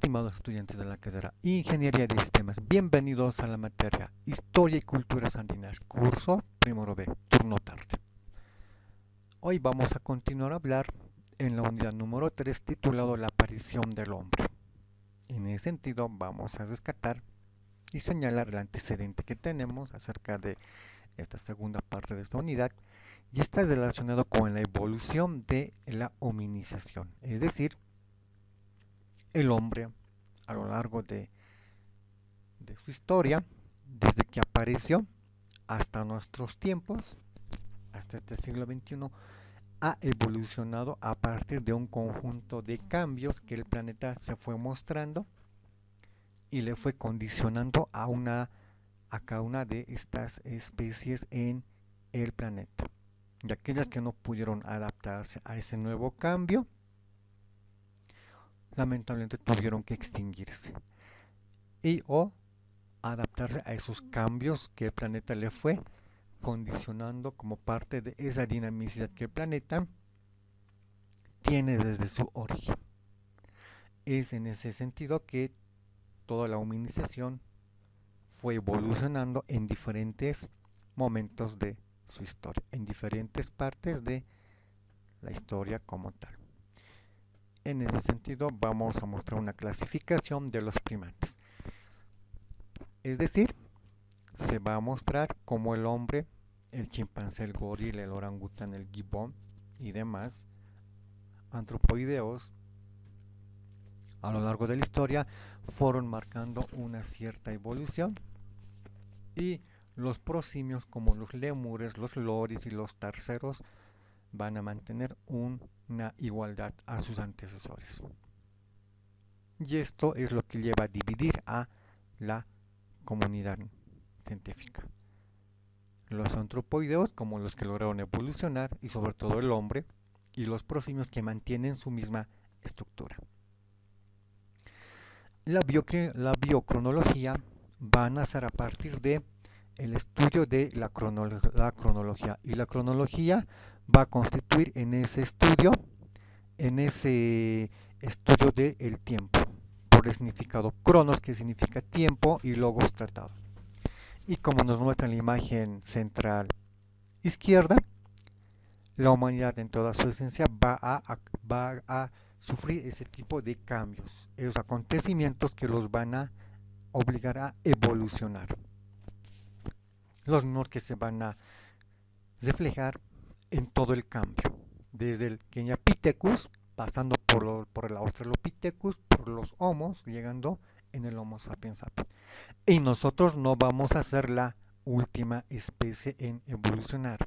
Estimados estudiantes de la carrera Ingeniería de Sistemas, bienvenidos a la materia Historia y Culturas Andinas, curso primero B, turno tarde. Hoy vamos a continuar a hablar en la unidad número 3 titulado La aparición del hombre. En ese sentido vamos a rescatar y señalar el antecedente que tenemos acerca de esta segunda parte de esta unidad, y está relacionado con la evolución de la hominización, es decir, el hombre a lo largo de su historia, desde que apareció hasta nuestros tiempos, hasta este siglo XXI, ha evolucionado a partir de un conjunto de cambios que el planeta se fue mostrando y le fue condicionando a cada una de estas especies en el planeta. Y aquellas que no pudieron adaptarse a ese nuevo cambio, lamentablemente tuvieron que extinguirse y o adaptarse a esos cambios que el planeta le fue condicionando como parte de esa dinamicidad que el planeta tiene desde su origen. Es en ese sentido que toda la humanización fue evolucionando en diferentes momentos de su historia, en diferentes partes de la historia como tal. En ese sentido vamos a mostrar una clasificación de los primates. Es decir, se va a mostrar cómo el hombre, el chimpancé, el gorila, el orangután, el gibón y demás antropoideos a lo largo de la historia fueron marcando una cierta evolución, y los prosimios como los lemures, los loris y los tarseros van a mantener una igualdad a sus antecesores. Y esto es lo que lleva a dividir a la comunidad científica. Los antropoideos como los que lograron evolucionar, y sobre todo el hombre, y los prosimios que mantienen su misma estructura. La biocronología va a nacer a partir de el estudio de la cronología, y la cronología va a constituir en ese estudio del tiempo, por el significado cronos, que significa tiempo, y logos, tratado. Y como nos muestra en la imagen central izquierda, la humanidad en toda su esencia va a sufrir ese tipo de cambios, esos acontecimientos que los van a obligar a evolucionar, los mismos que se van a reflejar en todo el cambio, desde el Kenyapithecus, pasando por el Australopithecus, por los Homos, llegando en el Homo sapiens sapiens. Y nosotros no vamos a ser la última especie en evolucionar,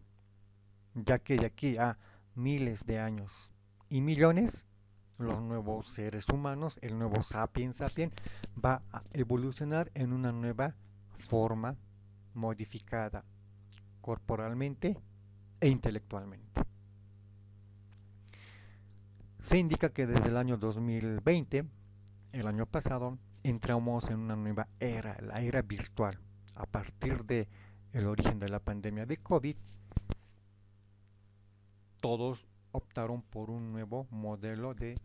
ya que de aquí a miles de años y millones, los nuevos seres humanos, el nuevo sapiens sapiens, va a evolucionar en una nueva forma modificada corporalmente e intelectualmente. Se indica que desde el año 2020, el año pasado, entramos en una nueva era, la era virtual. A partir de el origen de la pandemia de COVID, todos optaron por un nuevo modelo de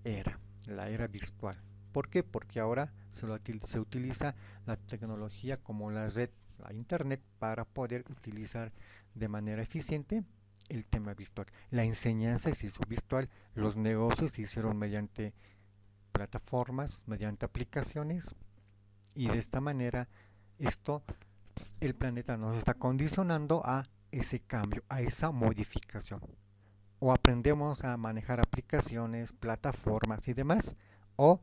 era, la era virtual. ¿Por qué? Porque ahora se utiliza la tecnología como la red, la internet, para poder utilizar de manera eficiente el tema virtual. La enseñanza se hizo virtual, los negocios se hicieron mediante plataformas, mediante aplicaciones, y de esta manera el planeta nos está condicionando a ese cambio, a esa modificación. O aprendemos a manejar aplicaciones, plataformas y demás, o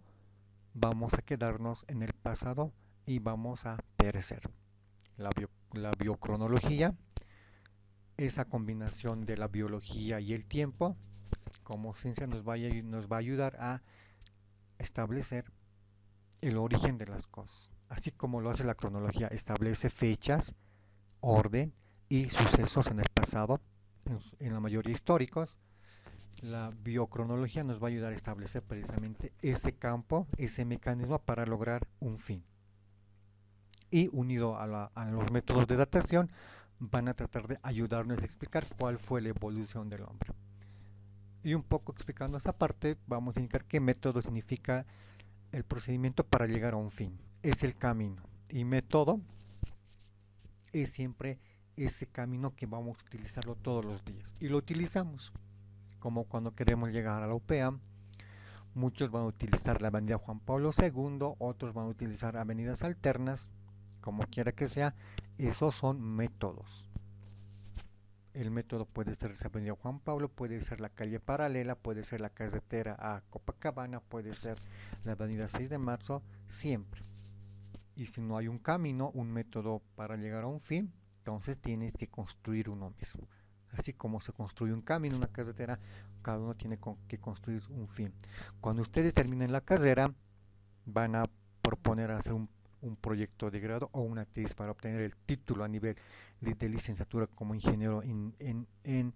vamos a quedarnos en el pasado y vamos a perecer. La biocronología, esa combinación de la biología y el tiempo, como ciencia nos va a ayudar a establecer el origen de las cosas, así como lo hace la cronología, establece fechas, orden y sucesos en el pasado, en la mayoría históricos. La biocronología nos va a ayudar a establecer precisamente ese campo, ese mecanismo para lograr un fin. Y unido a los métodos de datación, van a tratar de ayudarnos a explicar cuál fue la evolución del hombre. Y un poco explicando esa parte, vamos a indicar qué método significa el procedimiento para llegar a un fin, es el camino. Y método es siempre ese camino que vamos a utilizarlo todos los días. Y lo utilizamos, como cuando queremos llegar a la UPEA. Muchos van a utilizar la avenida Juan Pablo II, otros van a utilizar avenidas alternas, como quiera que sea. Esos son métodos. El método puede ser la avenida Juan Pablo, puede ser la calle paralela, puede ser la carretera a Copacabana, puede ser la avenida 6 de marzo, siempre. Y si no hay un camino, un método para llegar a un fin, entonces tienes que construir uno mismo. Así como se construye un camino, una carretera, cada uno tiene que construir un fin. Cuando ustedes terminen la carrera, van a proponer hacer un proyecto de grado o una tesis para obtener el título a nivel de licenciatura como ingeniero en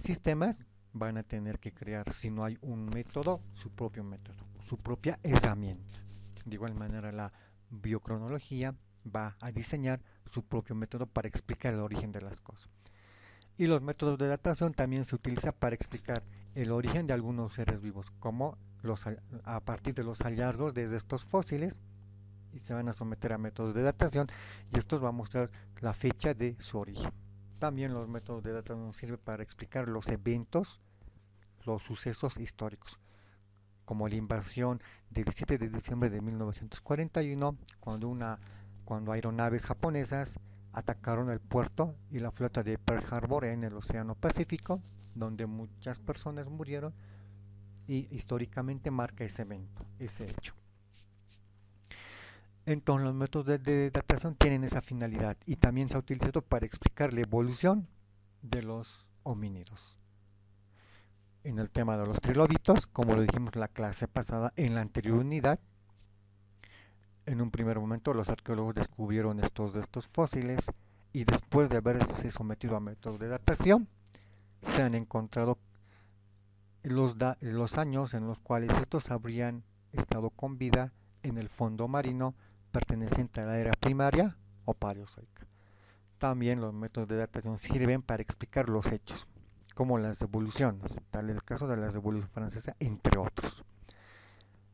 sistemas. Van a tener que crear, si no hay un método, su propio método, su propia herramienta. De igual manera, la biocronología va a diseñar su propio método para explicar el origen de las cosas. Y los métodos de datación también se utilizan para explicar el origen de algunos seres vivos, como a partir de los hallazgos de estos fósiles, y se van a someter a métodos de datación, y estos van a mostrar la fecha de su origen. También los métodos de datación sirven para explicar los eventos, los sucesos históricos, como la invasión del 17 de diciembre de 1941, cuando aeronaves japonesas atacaron el puerto y la flota de Pearl Harbor en el Océano Pacífico, donde muchas personas murieron, y históricamente marca ese evento, ese hecho. Entonces los métodos de datación tienen esa finalidad y también se ha utilizado para explicar la evolución de los homínidos. En el tema de los trilobitos, como lo dijimos en la clase pasada, en la anterior unidad, en un primer momento los arqueólogos descubrieron estos fósiles, y después de haberse sometido a métodos de datación, se han encontrado los años en los cuales estos habrían estado con vida en el fondo marino perteneciente a la era primaria o paleozoica. También los métodos de datación sirven para explicar los hechos, como las evoluciones, tal es el caso de la Revolución Francesa, entre otros.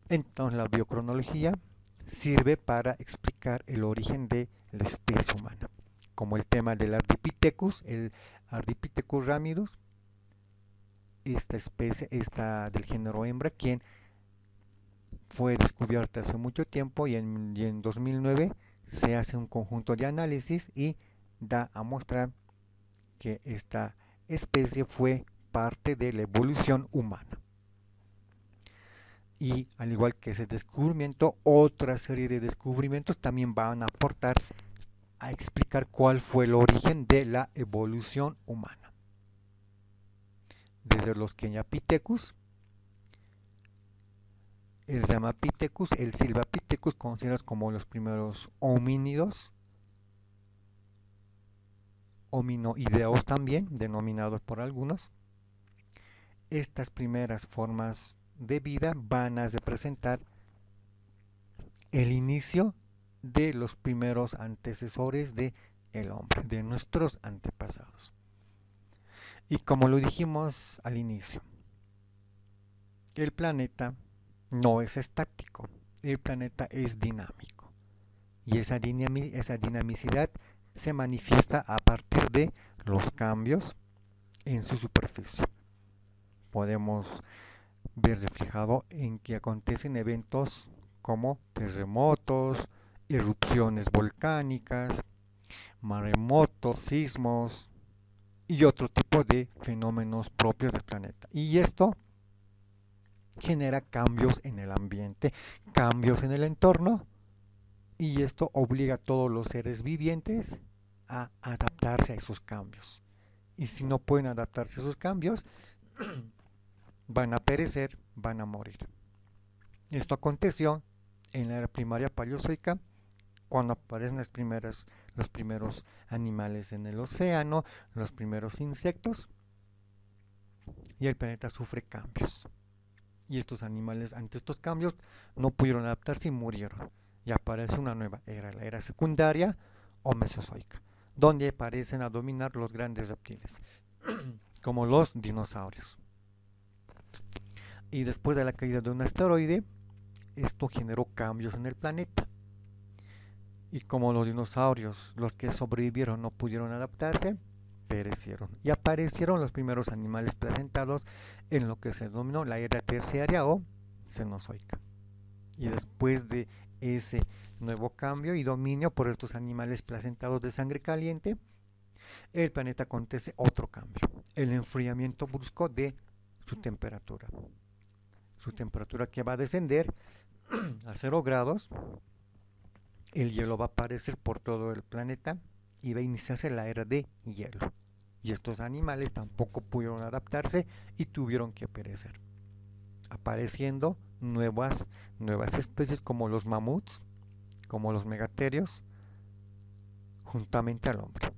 Entonces la biocronología sirve para explicar el origen de la especie humana, como el tema del el Ardipithecus ramidus, esta especie, del género hembra, quien fue descubierta hace mucho tiempo, y en 2009 se hace un conjunto de análisis y da a mostrar que esta especie fue parte de la evolución humana. Y al igual que ese descubrimiento, otra serie de descubrimientos también van a aportar a explicar cuál fue el origen de la evolución humana. Desde los Kenyapithecus, el Ramapithecus, el Silvapithecus, considerados como los primeros homínidos, hominoideos también, denominados por algunos. Estas primeras formas de vida van a representar el inicio de los primeros antecesores del hombre, de nuestros antepasados. Y como lo dijimos al inicio, el planeta no es estático, el planeta es dinámico, y esa dinamicidad se manifiesta a partir de los cambios en su superficie. Podemos ver reflejado en que acontecen eventos como terremotos, erupciones volcánicas, maremotos, sismos y otro tipo de fenómenos propios del planeta. Y esto genera cambios en el ambiente, cambios en el entorno, y esto obliga a todos los seres vivientes a adaptarse a esos cambios. Y si no pueden adaptarse a esos cambios, van a perecer, van a morir. Esto aconteció en la era primaria paleozoica, cuando aparecen los primeros animales en el océano, los primeros insectos, y el planeta sufre cambios. Y estos animales, ante estos cambios, no pudieron adaptarse y murieron. Y aparece una nueva era, la era secundaria o mesozoica, donde aparecen a dominar los grandes reptiles, como los dinosaurios. Y después de la caída de un asteroide, esto generó cambios en el planeta. Y como los dinosaurios, los que sobrevivieron, no pudieron adaptarse, perecieron. Y aparecieron los primeros animales placentados en lo que se denominó la era terciaria o cenozoica. Y después de ese nuevo cambio y dominio por estos animales placentados de sangre caliente, el planeta acontece otro cambio, el enfriamiento brusco de su temperatura. Su temperatura que va a descender a 0 grados, el hielo va a aparecer por todo el planeta y va a iniciarse la era de hielo. Y estos animales tampoco pudieron adaptarse y tuvieron que perecer, apareciendo nuevas especies como los mamuts, como los megaterios, juntamente al hombre.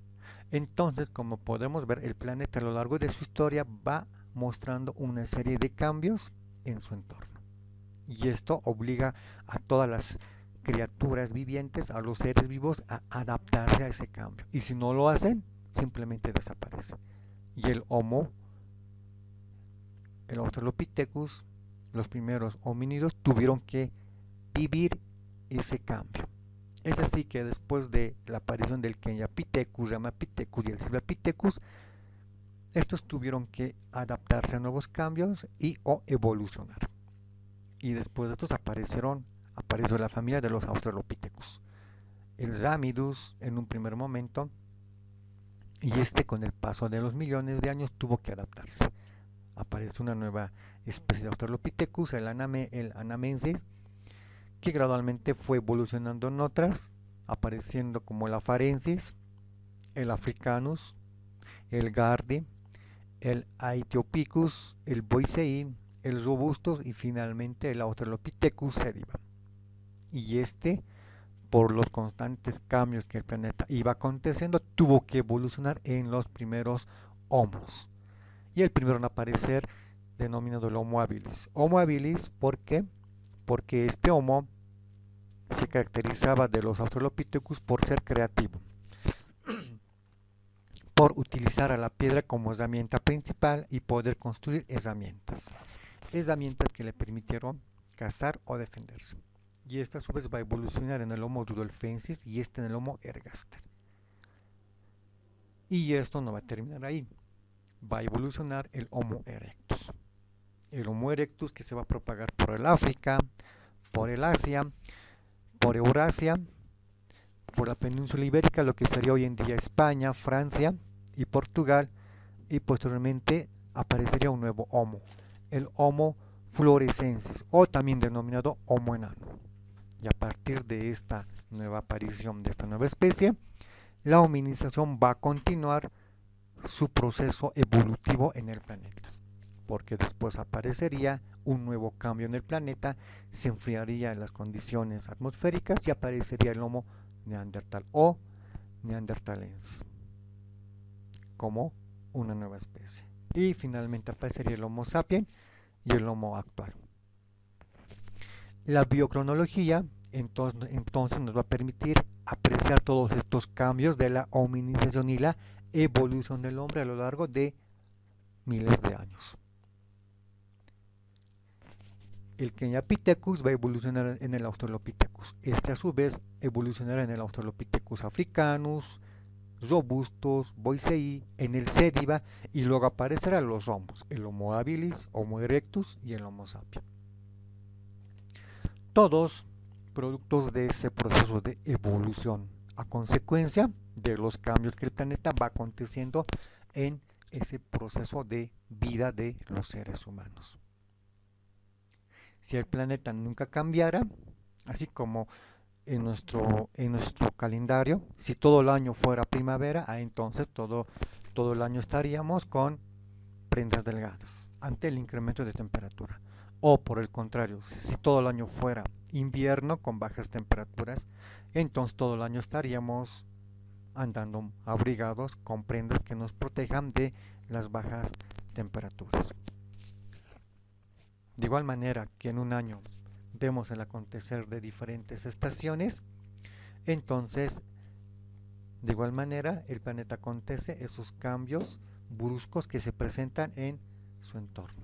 Entonces, como podemos ver, el planeta a lo largo de su historia va mostrando una serie de cambios en su entorno. Y esto obliga a todas las criaturas vivientes, a los seres vivos, a adaptarse a ese cambio. Y si no lo hacen, simplemente desaparece. Y el Australopithecus, los primeros homínidos, tuvieron que vivir ese cambio. Es así que después de la aparición del Kenyapithecus, Ramapithecus y el Silvapithecus, estos tuvieron que adaptarse a nuevos cambios y o evolucionar. Y después de estos apareció la familia de los Australopithecus. El Ramidus en un primer momento, y este con el paso de los millones de años tuvo que adaptarse. Apareció una nueva especie de Australopithecus, el Anamensis, que gradualmente fue evolucionando en otras, apareciendo como el Afarensis, el Africanus, el Gardi, el Aethiopicus, el Boisei, el Robustus y finalmente el Australopithecus sediba. Y este, por los constantes cambios que el planeta iba aconteciendo, tuvo que evolucionar en los primeros Homos. Y el primero en aparecer, denominado el Homo habilis. Homo habilis, ¿por qué? Porque este Homo se caracterizaba de los Australopithecus por ser creativo, por utilizar a la piedra como herramienta principal y poder construir herramientas que le permitieron cazar o defenderse. Y esta a su vez va a evolucionar en el Homo rudolfensis y este en el Homo ergaster. Y esto no va a terminar ahí, va a evolucionar el Homo erectus. El Homo erectus que se va a propagar por el África, por el Asia, por Eurasia, por la península ibérica, lo que sería hoy en día España, Francia y Portugal, y posteriormente aparecería un nuevo Homo, el Homo florescensis, o también denominado Homo enano. Y a partir de esta nueva aparición de esta nueva especie, la hominización va a continuar su proceso evolutivo en el planeta, porque después aparecería un nuevo cambio en el planeta, se enfriarían las condiciones atmosféricas y aparecería el Homo neandertal o neanderthalensis como una nueva especie. Y finalmente aparecería el Homo sapiens y el Homo actual. La biocronología entonces nos va a permitir apreciar todos estos cambios de la hominización y la evolución del hombre a lo largo de miles de años. El Kenyapithecus va a evolucionar en el Australopithecus. Este a su vez evolucionará en el Australopithecus africanus, robustus, boisei, en el sediba y luego aparecerán los homos, el Homo habilis, Homo erectus y el Homo sapiens. Todos productos de ese proceso de evolución a consecuencia de los cambios que el planeta va aconteciendo en ese proceso de vida de los seres humanos. Si el planeta nunca cambiara, así como en nuestro calendario, si todo el año fuera primavera, entonces todo el año estaríamos con prendas delgadas ante el incremento de temperatura. O por el contrario, si todo el año fuera invierno con bajas temperaturas, entonces todo el año estaríamos andando abrigados con prendas que nos protejan de las bajas temperaturas. De igual manera que en un año vemos el acontecer de diferentes estaciones, entonces de igual manera el planeta acontece esos cambios bruscos que se presentan en su entorno.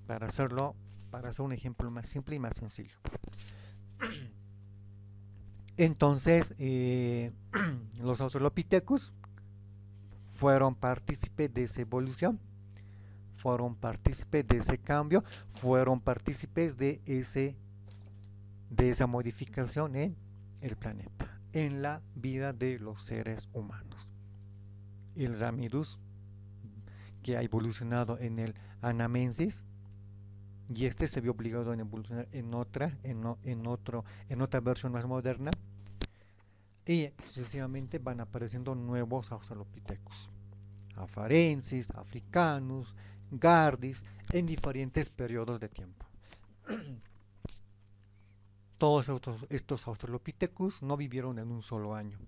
Para hacerlo para hacer un ejemplo más simple y más sencillo. Entonces, los Australopithecus fueron partícipes de esa evolución, fueron partícipes de ese cambio, fueron partícipes de esa modificación en el planeta, en la vida de los seres humanos. El Ramidus, que ha evolucionado en el Anamensis, y este se vio obligado a evolucionar en otra versión más moderna, y sucesivamente van apareciendo nuevos Australopithecus, Afarensis, Africanus, Gardis, en diferentes periodos de tiempo. Todos estos Australopithecus no vivieron en un solo año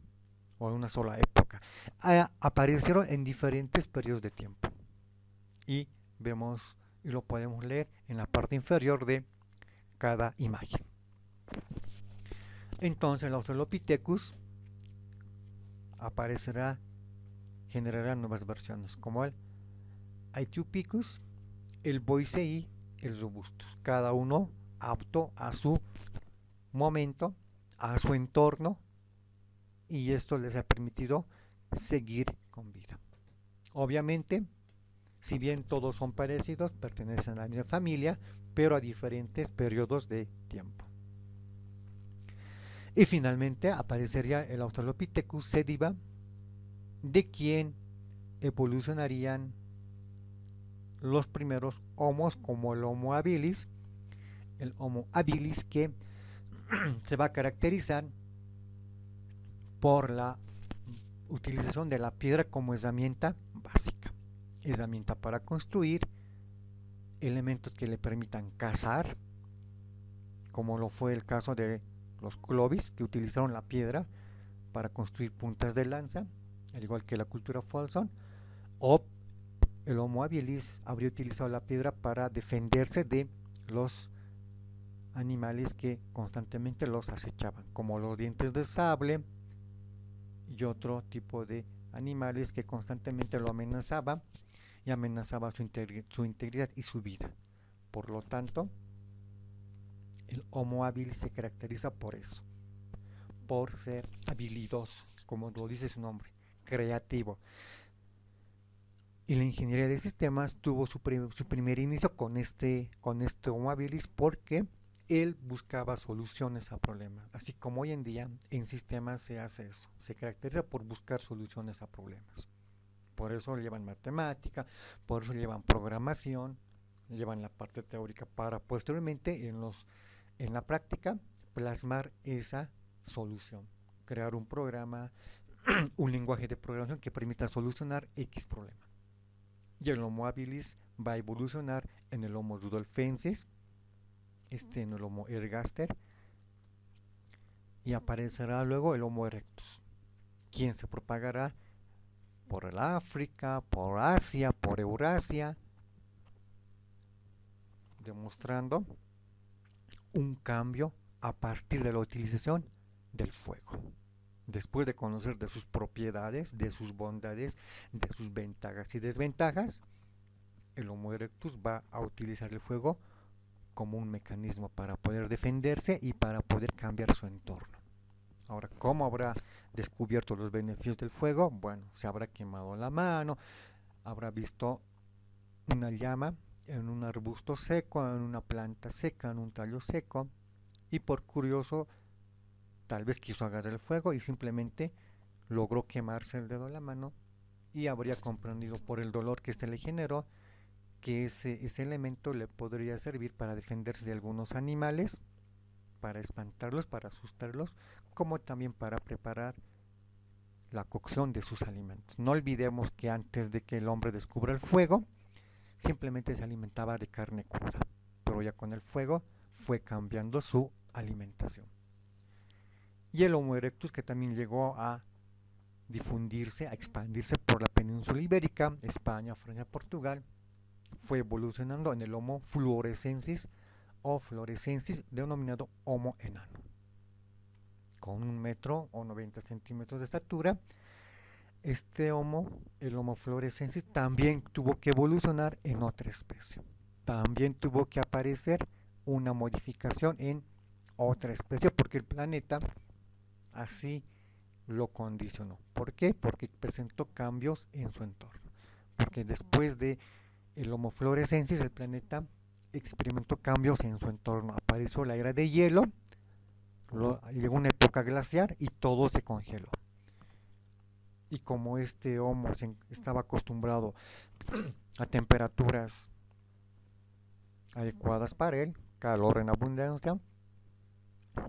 o en una sola época, aparecieron en diferentes periodos de tiempo, y vemos y lo podemos leer en la parte inferior de cada imagen. Entonces el Australopithecus generará nuevas versiones, como el Aethiopicus, el Boisei, el Robustus, cada uno apto a su momento, a su entorno, y esto les ha permitido seguir con vida. Obviamente, si bien todos son parecidos, pertenecen a la misma familia, pero a diferentes periodos de tiempo. Y finalmente aparecería el Australopithecus sediba, de quien evolucionarían los primeros homos, como el Homo habilis, que se va a caracterizar por la utilización de la piedra como herramienta básica, herramienta para construir, elementos que le permitan cazar, como lo fue el caso de los Clovis, que utilizaron la piedra para construir puntas de lanza, al igual que la cultura Folsom, o el Homo habilis habría utilizado la piedra para defenderse de los animales que constantemente los acechaban, como los dientes de sable y otro tipo de animales que constantemente lo amenazaban y amenazaba su integridad y su vida. Por lo tanto, el Homo habilis se caracteriza por eso, por ser habilidoso, como lo dice su nombre, creativo. Y la ingeniería de sistemas tuvo su primer inicio con este Homo habilis, porque él buscaba soluciones a problemas, así como hoy en día en sistemas se hace eso, se caracteriza por buscar soluciones a problemas. Por eso llevan matemática, por eso llevan programación, llevan la parte teórica para posteriormente en la práctica plasmar esa solución, crear un programa, un lenguaje de programación que permita solucionar X problema. Y el Homo habilis va a evolucionar en el Homo rudolfensis, en el Homo ergaster, y aparecerá luego el Homo erectus, quien se propagará por el África, por Asia, por Eurasia, demostrando un cambio a partir de la utilización del fuego. Después de conocer de sus propiedades, de sus bondades, de sus ventajas y desventajas, el Homo erectus va a utilizar el fuego como un mecanismo para poder defenderse y para poder cambiar su entorno. Ahora, ¿cómo habrá descubierto los beneficios del fuego? Bueno, se habrá quemado la mano, habrá visto una llama en un arbusto seco, en una planta seca, en un tallo seco, y por curioso tal vez quiso agarrar el fuego y simplemente logró quemarse el dedo de la mano, y habría comprendido por el dolor que le generó que ese elemento le podría servir para defenderse de algunos animales, para espantarlos, para asustarlos, como también para preparar la cocción de sus alimentos. No olvidemos que antes de que el hombre descubra el fuego, simplemente se alimentaba de carne cruda, pero ya con el fuego fue cambiando su alimentación. Y el Homo erectus, que también llegó a difundirse, a expandirse por la península ibérica, España, Francia, Portugal, fue evolucionando en el Homo fluorescensis o florescensis, denominado Homo enano, con 1 metro o 90 centímetros de estatura. El Homo fluorescensis, también tuvo que evolucionar en otra especie, también tuvo que aparecer una modificación en otra especie porque el planeta así lo condicionó. ¿Por qué? Porque presentó cambios en su entorno. Porque después de el Homo florescensis, el planeta experimentó cambios en su entorno. Apareció la era de hielo, llegó una época glaciar y todo se congeló. Y como este Homo estaba acostumbrado a temperaturas adecuadas para él, calor en abundancia,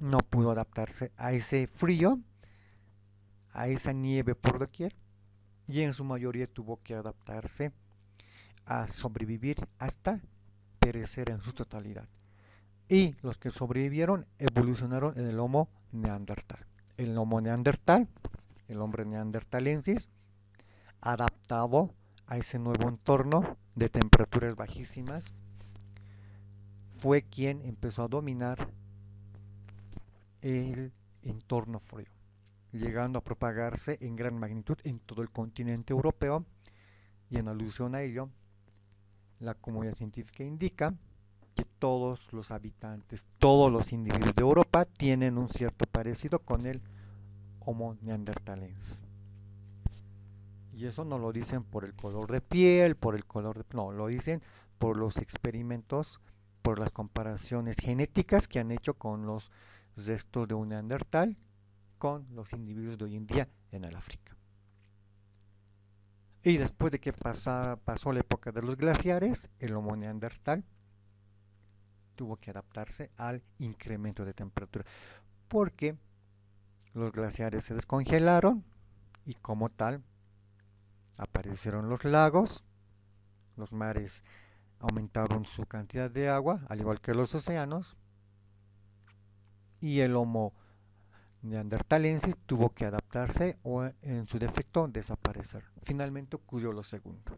no pudo adaptarse a ese frío, a esa nieve por doquier, y en su mayoría tuvo que adaptarse a sobrevivir hasta perecer en su totalidad. Y los que sobrevivieron evolucionaron en el Homo neandertal. El Homo neandertal, el hombre neandertalensis, adaptado a ese nuevo entorno de temperaturas bajísimas, fue quien empezó a dominar el entorno frío, llegando a propagarse en gran magnitud en todo el continente europeo, y en alusión a ello, la comunidad científica indica que todos los habitantes, todos los individuos de Europa tienen un cierto parecido con el Homo neanderthalensis. Y eso no lo dicen por el color de piel, por el color de... No, lo dicen por los experimentos, por las comparaciones genéticas que han hecho con los restos de un neandertal con los individuos de hoy en día en el África. Y después de que pasó la época de los glaciares, el Homo neandertal tuvo que adaptarse al incremento de temperatura, porque los glaciares se descongelaron y como tal aparecieron los lagos, los mares aumentaron su cantidad de agua, al igual que los océanos, y el Homo neandertalensis tuvo que adaptarse o en su defecto desaparecer. Finalmente ocurrió lo segundo.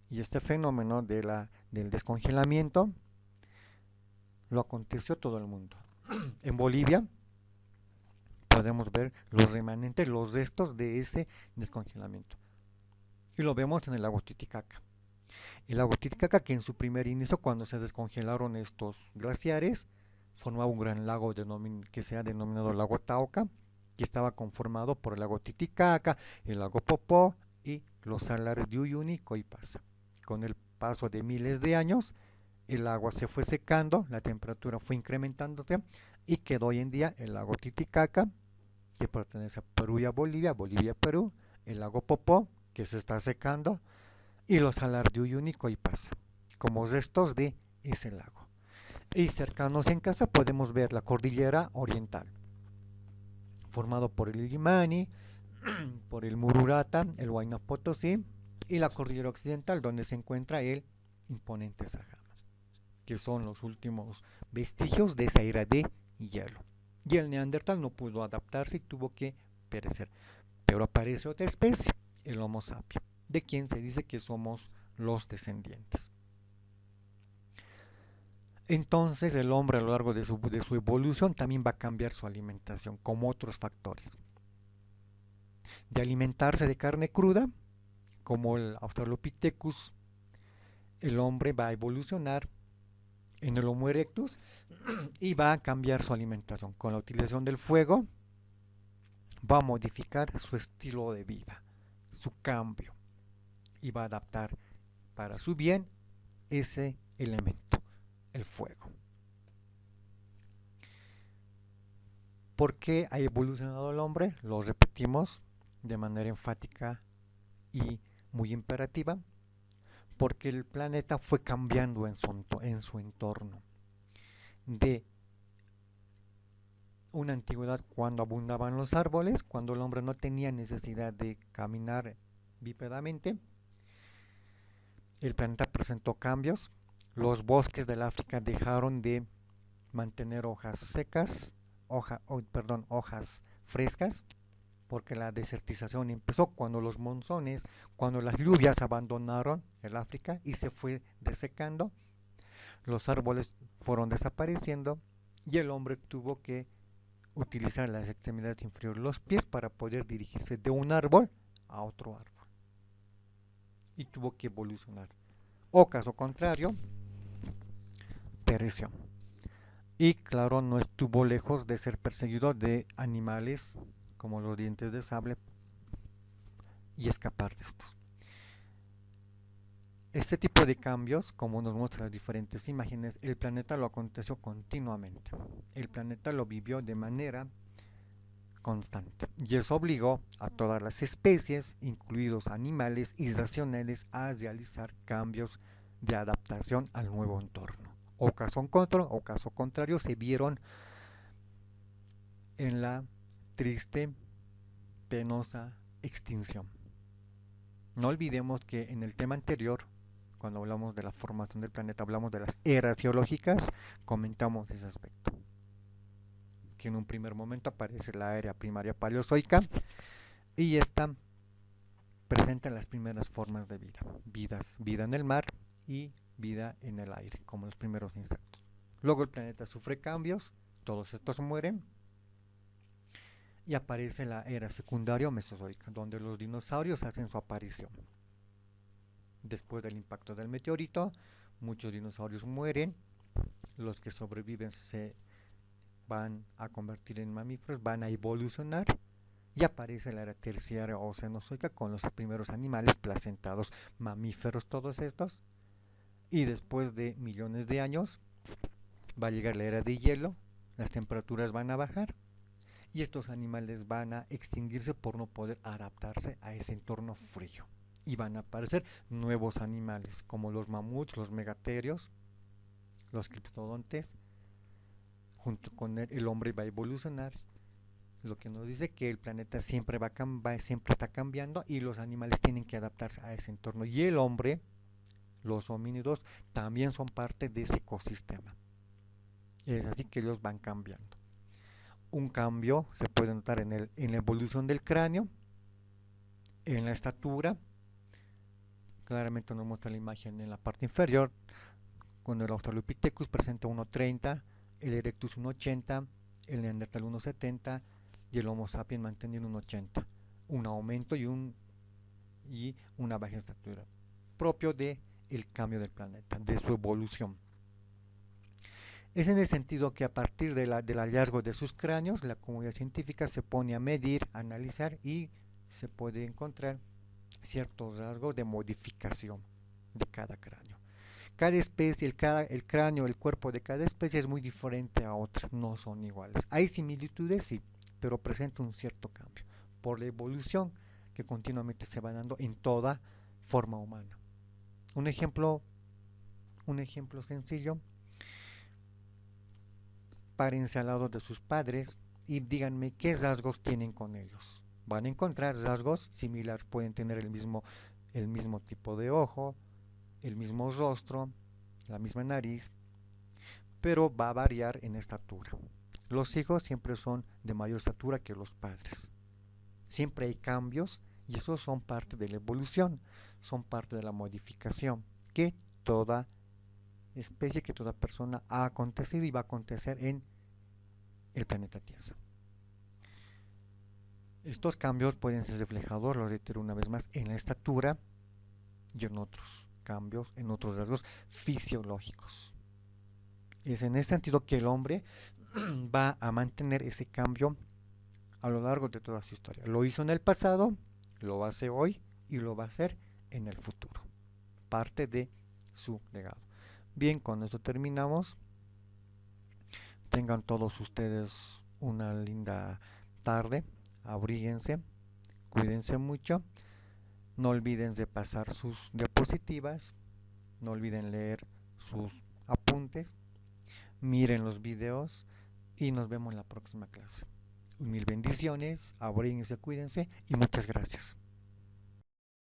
Y este fenómeno del descongelamiento lo aconteció todo el mundo. En Bolivia podemos ver los remanentes, los restos de ese descongelamiento. Y lo vemos en el lago Titicaca. El lago Titicaca, que en su primer inicio, cuando se descongelaron estos glaciares, formaba un gran lago que se ha denominado lago Tauca, que estaba conformado por el lago Titicaca, el lago Popó y los salares de Uyuni y Coipasa. Con el paso de miles de años, el agua se fue secando, la temperatura fue incrementándose y quedó hoy en día el lago Titicaca, que pertenece a Perú y a Bolivia, Bolivia, Perú, el lago Popó, que se está secando, y los salares de Uyuni y Coipasa, como restos de ese lago. Y cercanos en casa podemos ver la cordillera oriental, formado por el Illimani, por el Mururata, el Huayna Potosí, y la cordillera occidental, donde se encuentra el imponente Sajama, que son los últimos vestigios de esa era de hielo. Y el neandertal no pudo adaptarse y tuvo que perecer. Pero aparece otra especie, el Homo sapiens, de quien se dice que somos los descendientes. Entonces el hombre a lo largo de su evolución también va a cambiar su alimentación, como otros factores. De alimentarse de carne cruda, como el Australopithecus, el hombre va a evolucionar en el Homo erectus y va a cambiar su alimentación. Con la utilización del fuego va a modificar su estilo de vida, su cambio, y va a adaptar para su bien ese elemento, el fuego. ¿Por qué ha evolucionado el hombre? Lo repetimos de manera enfática y muy imperativa, porque el planeta fue cambiando en su entorno. De una antigüedad cuando abundaban los árboles, cuando el hombre no tenía necesidad de caminar bípedamente, el planeta presentó cambios. Los bosques del África dejaron de mantener hojas secas, hojas frescas, porque la desertización empezó cuando los monzones, cuando las lluvias abandonaron el África y se fue desecando, los árboles fueron desapareciendo y el hombre tuvo que utilizar las extremidades inferiores, los pies, para poder dirigirse de un árbol a otro árbol. Y tuvo que evolucionar o caso contrario, pereció. Y claro, no estuvo lejos de ser perseguido de animales como los dientes de sable y escapar de estos. Este tipo de cambios, como nos muestran las diferentes imágenes, el planeta lo aconteció continuamente. El planeta lo vivió de manera constante y eso obligó a todas las especies, incluidos animales irracionales, a realizar cambios de adaptación al nuevo entorno. O caso contrario, se vieron en la triste, penosa extinción. No olvidemos que en el tema anterior, cuando hablamos de la formación del planeta, hablamos de las eras geológicas, comentamos ese aspecto. Que en un primer momento aparece la era primaria paleozoica y esta presenta las primeras formas de vida en el mar y vida en el aire, como los primeros insectos. Luego el planeta sufre cambios, todos estos mueren y aparece la era secundaria mesozoica, donde los dinosaurios hacen su aparición. Después del impacto del meteorito, muchos dinosaurios mueren, los que sobreviven se van a convertir en mamíferos, van a evolucionar y aparece la era terciaria o cenozoica con los primeros animales placentados, mamíferos todos estos, y después de millones de años va a llegar la era de hielo, las temperaturas van a bajar y estos animales van a extinguirse por no poder adaptarse a ese entorno frío. Y van a aparecer nuevos animales como los mamuts, los megaterios, los criptodontes. Junto con el hombre va a evolucionar, lo que nos dice que el planeta siempre siempre está cambiando y los animales tienen que adaptarse a ese entorno. Y el hombre, los homínidos, también son parte de ese ecosistema. Es así que ellos van cambiando. Un cambio se puede notar en la evolución del cráneo, en la estatura. Claramente nos muestra la imagen en la parte inferior, cuando el Australopithecus presenta 1,30, el Erectus 1,80, el Neandertal 1,70 y el Homo sapiens manteniendo 1,80. Un aumento y una baja estatura, propio del cambio del planeta, de su evolución. Es en el sentido que a partir del hallazgo de sus cráneos, la comunidad científica se pone a medir, a analizar y se puede encontrar ciertos rasgos de modificación de cada cráneo. Cada especie, el cráneo, el cuerpo de cada especie es muy diferente a otra, no son iguales. Hay similitudes, sí, pero presenta un cierto cambio por la evolución que continuamente se va dando en toda forma humana. Un ejemplo sencillo: párense al lado de sus padres y díganme qué rasgos tienen con ellos. Van a encontrar rasgos similares, pueden tener el mismo tipo de ojo, el mismo rostro, la misma nariz, pero va a variar en estatura. Los hijos siempre son de mayor estatura que los padres. Siempre hay cambios y esos son parte de la evolución, son parte de la modificación que toda especie, que toda persona ha acontecido y va a acontecer en el planeta Tierra. Estos cambios pueden ser reflejados, lo reitero una vez más, en la estatura y en otros cambios, en otros rasgos fisiológicos. Es en este sentido que el hombre va a mantener ese cambio a lo largo de toda su historia. Lo hizo en el pasado, lo hace hoy y lo va a hacer en el futuro. Parte de su legado. Bien, con esto terminamos. Tengan todos ustedes una linda tarde. Abríguense, cuídense mucho. No olviden de pasar sus diapositivas. No olviden leer sus apuntes. Miren los videos y nos vemos en la próxima clase. Mil bendiciones, abríguense, cuídense y muchas gracias.